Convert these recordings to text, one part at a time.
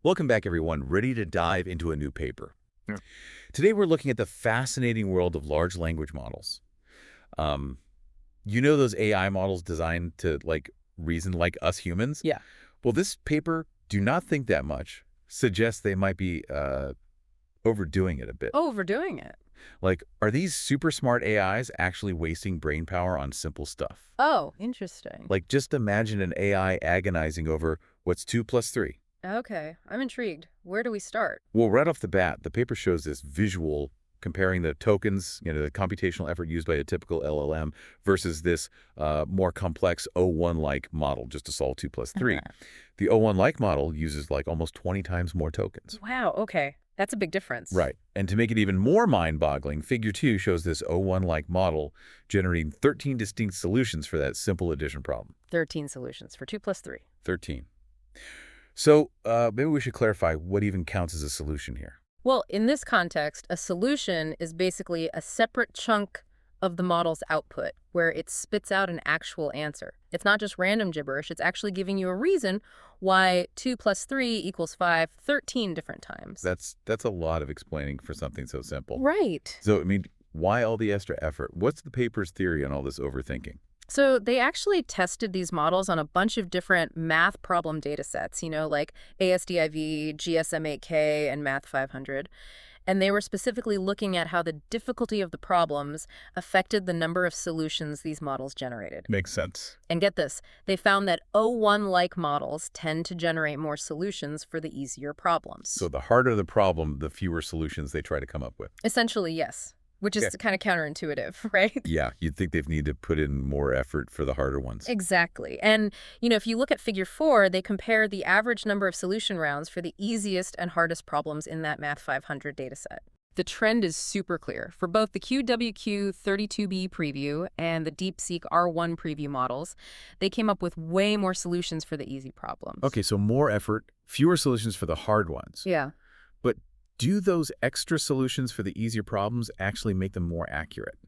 Welcome back, everyone. Ready to dive into a new paper. Yeah. Today, we're looking at the fascinating world of large language models. Um, you know those AI models designed to, reason like us humans? Yeah. Well, this paper, do not think that much, suggests they might be overdoing it a bit. Overdoing it. Like, are these super smart AIs actually wasting brain power on simple stuff? Oh, interesting. Like, just imagine an AI agonizing over what's 2 plus 3. Okay, I'm intrigued. Where do we start? Well, right off the bat, the paper shows this visual comparing the tokens, the computational effort used by a typical LLM versus this more complex o1-Like model just to solve 2 plus 3. The o1-Like model uses almost 20 times more tokens. Wow, okay. That's a big difference. Right. And to make it even more mind-boggling, Figure 2 shows this o1-Like model generating 13 distinct solutions for that simple addition problem. 13 solutions for 2 plus 3. 13. So maybe we should clarify what even counts as a solution here. Well, in this context, a solution is basically a separate chunk of the model's output where it spits out an actual answer. It's not just random gibberish. It's actually giving you a reason why 2 plus 3 equals 5 13 different times. That's a lot of explaining for something so simple. Right. So, why all the extra effort? What's the paper's theory on all this overthinking? So they actually tested these models on a bunch of different math problem data sets, like ASDIV, GSM-8K, and Math 500. And they were specifically looking at how the difficulty of the problems affected the number of solutions these models generated. Makes sense. And get this, they found that o1-like models tend to generate more solutions for the easier problems. So the harder the problem, the fewer solutions they try to come up with. Essentially, yes. Which is kind of counterintuitive, right? Yeah, you'd think they'd need to put in more effort for the harder ones. Exactly. And, if you look at Figure 4, they compare the average number of solution rounds for the easiest and hardest problems in that Math 500 dataset. The trend is super clear. For both the QWQ32B preview and the DeepSeek R1 preview models, they came up with way more solutions for the easy problems. Okay, so more effort, fewer solutions for the hard ones. Yeah. But do those extra solutions for the easier problems actually make them more accurate?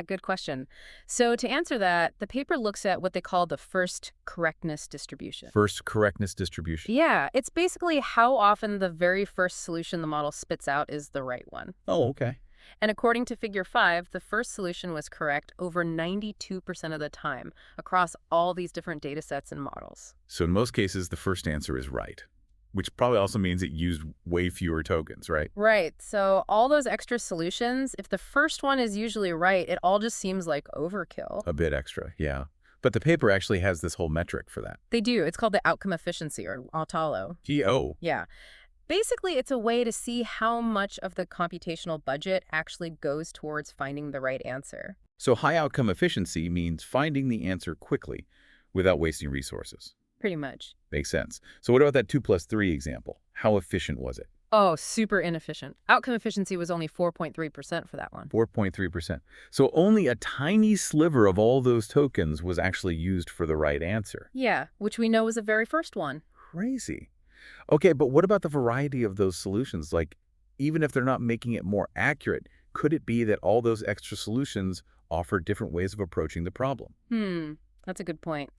Good question. So to answer that, the paper looks at what they call the first correctness distribution. First correctness distribution. Yeah, it's basically how often the very first solution the model spits out is the right one. Oh, okay. And according to Figure 5, the first solution was correct over 92% of the time across all these different data sets and models. So in most cases, the first answer is right, which probably also means it used way fewer tokens, right? Right. So all those extra solutions, if the first one is usually right, it all just seems like overkill. A bit extra, yeah. But the paper actually has this whole metric for that. They do. It's called the outcome efficiency, or AUTALO. TO. Yeah. Basically, it's a way to see how much of the computational budget actually goes towards finding the right answer. So high outcome efficiency means finding the answer quickly without wasting resources. Pretty much. Makes sense. So what about that 2 plus 3 example? How efficient was it? Oh, super inefficient. Outcome efficiency was only 4.3% for that one. 4.3%. So only a tiny sliver of all those tokens was actually used for the right answer. Yeah, which we know was the very first one. Crazy. Okay, but what about the variety of those solutions? Even if they're not making it more accurate, could it be that all those extra solutions offer different ways of approaching the problem? That's a good point.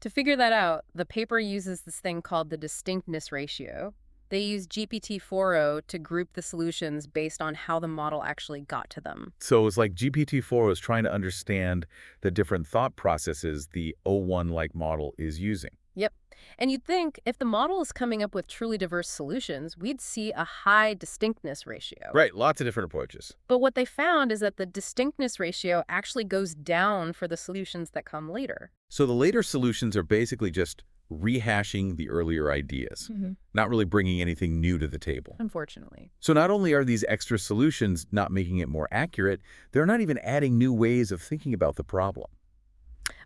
To figure that out, the paper uses this thing called the distinctness ratio. They use GPT-4o to group the solutions based on how the model actually got to them. So it's like GPT-4 is trying to understand the different thought processes the o1-Like model is using. Yep. And you'd think if the model is coming up with truly diverse solutions, we'd see a high distinctness ratio. Right, lots of different approaches. But what they found is that the distinctness ratio actually goes down for the solutions that come later. So the later solutions are basically just rehashing the earlier ideas, not really bringing anything new to the table. Unfortunately. So not only are these extra solutions not making it more accurate, they're not even adding new ways of thinking about the problem.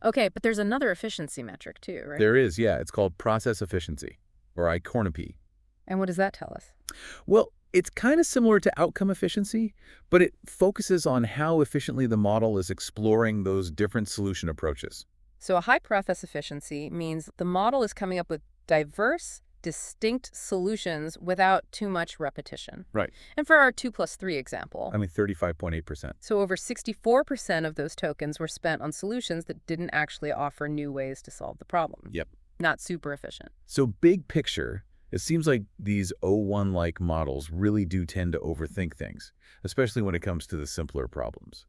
Okay, but there's another efficiency metric too, right? There is, yeah. It's called process efficiency, or ICORNP. And what does that tell us? Well, it's kind of similar to outcome efficiency, but it focuses on how efficiently the model is exploring those different solution approaches. So a high process efficiency means the model is coming up with diverse, distinct solutions without too much repetition. Right. And for our 2 plus 3 example, 35.8%. so over 64% of those tokens were spent on solutions that didn't actually offer new ways to solve the problem. Yep. Not super efficient. So big picture, It seems like these o1-like models really do tend to overthink things, especially when it comes to the simpler problems.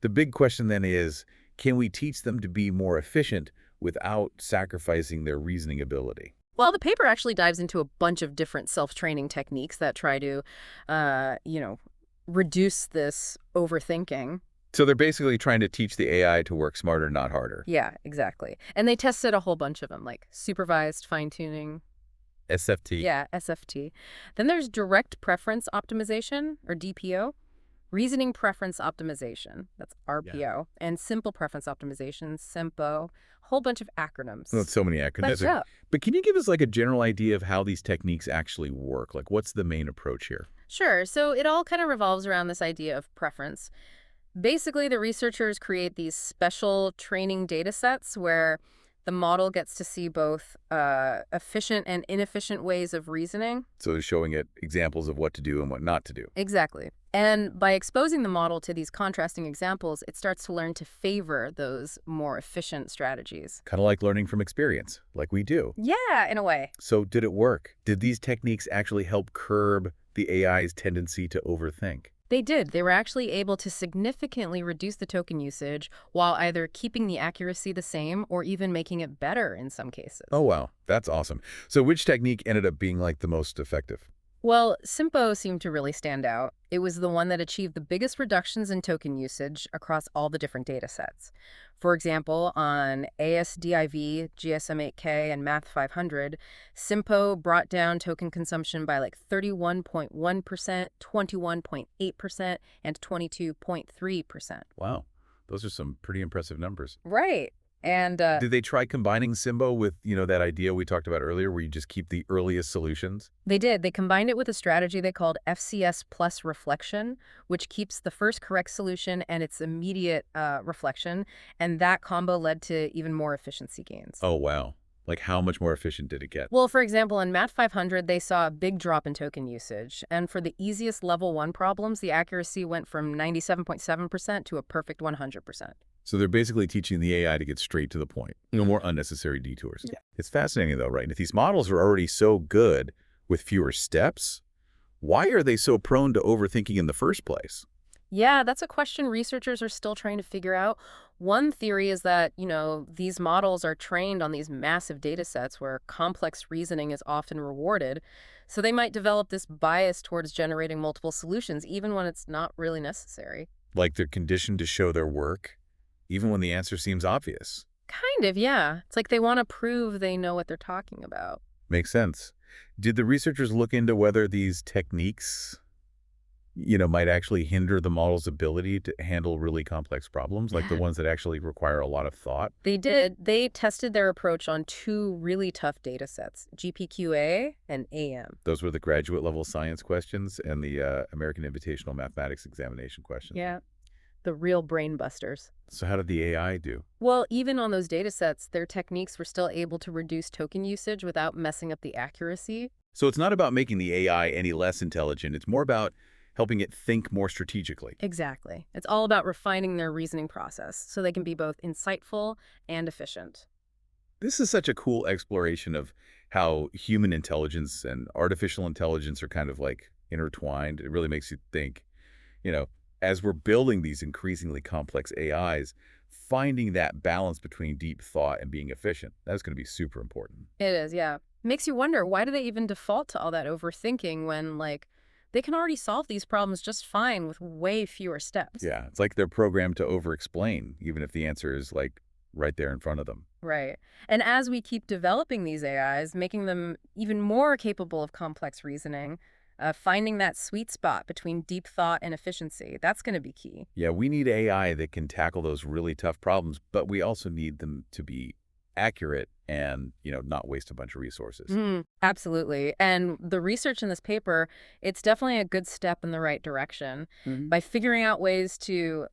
The big question then is, can we teach them to be more efficient without sacrificing their reasoning ability? Well, the paper actually dives into a bunch of different self-training techniques that try to, uh, you know, reduce this overthinking. So they're basically trying to teach the AI to work smarter, not harder. Yeah, exactly. And they tested a whole bunch of them, like supervised fine-tuning. SFT. Yeah, SFT. Then there's direct preference optimization, or DPO, reasoning preference optimization, that's Yeah. RPO, and simple preference optimization, SIMPO, whole bunch of Well, acronyms. so many That's acronyms. yeah. But can you give us like a general idea of how these techniques actually work? Like what's the main approach here? Sure. So it all kind of revolves around this idea of preference. Basically, the researchers create these special training data sets where the model gets to see both efficient and inefficient ways of reasoning. So showing it examples of what to do and what not to do. Exactly. And by exposing the model to these contrasting examples, it starts to learn to favor those more efficient strategies. Kind of like learning from experience, like we do. Yeah, in a way. So did it work? Did these techniques actually help curb the AI's tendency to overthink? They did. They were actually able to significantly reduce the token usage while either keeping the accuracy the same or even making it better in some cases. Oh, wow. That's awesome. So which technique ended up being like the most effective? Well, SIMPO seemed to really stand out. It was the one that achieved the biggest reductions in token usage across all the different data sets. For example, on ASDIV, GSM8K, and Math 500, SIMPO brought down token consumption by like 31.1%, 21.8%, and 22.3%. Wow. Those are some pretty impressive numbers. Right. And Did they try combining Simbo with, that idea we talked about earlier where you just keep the earliest solutions? they did. They combined it with a strategy they called FCS plus reflection, which keeps the first correct solution and its immediate reflection. And that combo led to even more efficiency gains. Oh, wow. Like how much more efficient did it get? Well, for example, in Math 500, they saw a big drop in token usage. And for the easiest level 1 problems, the accuracy went from 97.7% to a perfect 100%. So they're basically teaching the AI to get straight to the point. No more unnecessary detours. Yeah. It's fascinating though, right? And if these models are already so good with fewer steps, why are they so prone to overthinking in the first place? Yeah, that's a question researchers are still trying to figure out. One theory is that, these models are trained on these massive data sets where complex reasoning is often rewarded. So they might develop this bias towards generating multiple solutions, even when it's not really necessary. Like they're conditioned to show their work, even when the answer seems obvious. Kind of, yeah. It's like they want to prove they know what they're talking about. Makes sense. Did the researchers look into whether these techniques, might actually hinder the model's ability to handle really complex problems, like the Yeah. ones that actually require a lot of thought? They did. They tested their approach on two really tough data sets, GPQA and AIME. Those were the graduate level science questions and the American Invitational Mathematics Examination questions. Yeah. The real brain busters. So how did the AI do? Well, even on those data sets, their techniques were still able to reduce token usage without messing up the accuracy. So it's not about making the AI any less intelligent. It's more about helping it think more strategically. Exactly. It's all about refining their reasoning process so they can be both insightful and efficient. This is such a cool exploration of how human intelligence and artificial intelligence are kind of like intertwined. It really makes you think, you know, as we're building these increasingly complex AIs, finding that balance between deep thought and being efficient, that's going to be super important. It is, yeah. Makes you wonder, why do they even default to all that overthinking when, they can already solve these problems just fine with way fewer steps? Yeah, it's like they're programmed to over-explain, even if the answer is like right there in front of them. Right. And as we keep developing these AIs, making them even more capable of complex reasoning, finding that sweet spot between deep thought and efficiency, that's going to be key. Yeah, we need AI that can tackle those really tough problems, but we also need them to be accurate and, not waste a bunch of resources. Absolutely. And the research in this paper, it's definitely a good step in the right direction. By figuring out ways to,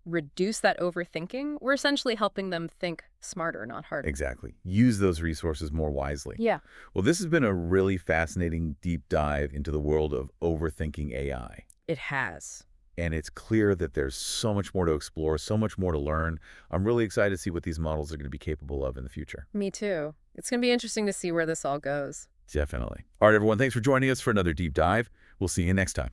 reduce that overthinking, we're essentially helping them think smarter, not harder. Exactly. Use those resources more wisely. Yeah. Well, this has been a really fascinating deep dive into the world of overthinking AI. It has. And it's clear that there's so much more to explore, so much more to learn. I'm really excited to see what these models are going to be capable of in the future. Me too. It's going to be interesting to see where this all goes. Definitely. All right, everyone, thanks for joining us for another deep dive. We'll see you next time.